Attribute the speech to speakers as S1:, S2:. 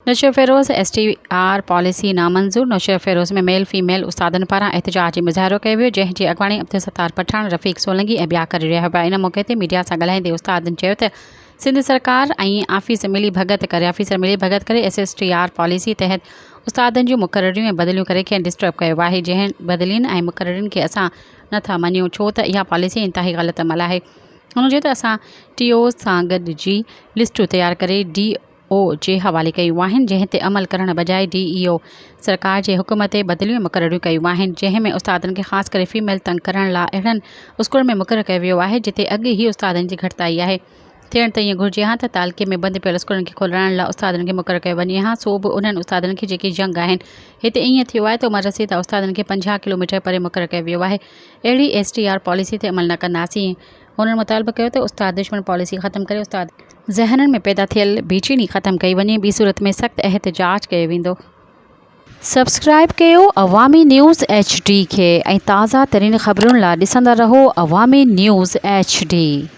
S1: नौशर Firoz STR policy नामंज़ूर। नौशर फ़िरोज़ में male female उस्तादनि पारां एहतजाजी मुज़ाहिरो कयो वियो, जंहिंजी अॻवानी अब्दुल सत्तार पठाण, रफ़ीक सोलंकी ऐं ॿिया करे रहिया हुआ। इन मौक़े ते मीडिया सां ॻाल्हाईंदे उस्तादनि चयो त सिंध सरकार ऐं ऑफिसर मिली भगत करे SSTR पॉलिसी तहत उस्तादनि जूं मुक़ररियूं ऐं बदिलियूं करे खेनि डिस्टर्ब कयो आहे। जंहिं बदिलियुनि ऐं मुक़ररियुनि खे असां नथा मञूं, छो त इहा पॉलिसी इंतिहाई ग़लति अमल आहे। हुन चयो त असां TOs सां गॾिजी लिस्टूं तयारु करे DO जे हवाले कयूं आहिनि, जंहिं ते अमल करण बजाए DEO सरकार जे हुकुम ते बदिलियूं मुक़ररियूं कयूं आहिनि, जंहिं में उस्तादनि खे ख़ासि करे फीमेल तंग करण लाइ अहिड़नि स्कूलनि में मुक़ररु कयो वियो आहे जिते अॻु ई उस्तादनि जी घटिताई आहे। थियण त ईअं घुरिजे हा त तालिके में बंदि पियल स्कूलनि खे खोलाइण लाइ उस्तादनि खे मुक़ररु कयो वञे हा, सो बि उन्हनि उस्तादनि खे जेके यंग आहिनि। हिते ईअं थियो आहे त उमिरि रसीद उस्तादनि खे 50 किलोमीटर परे मुक़ररु कयो वियो आहे। अहिड़ी STR पॉलिसी ते अमल न कंदासीं। उन्हनि मुतालबो कयो त उस्ताद दुश्मन पॉलिसी ख़तमु करे उस्ताद ज़हननि में पैदा थियल बेचैनी ख़तमु कई वञे, ॿी सूरत में सख़्तु एहतजाज कयो वेंदो। सब्सक्राइब कयो अवामी न्यूज़ HD खे ऐं ताज़ा तरीन ख़बरुनि लाइ ॾिसंदा रहो अवामी न्यूज़ HD।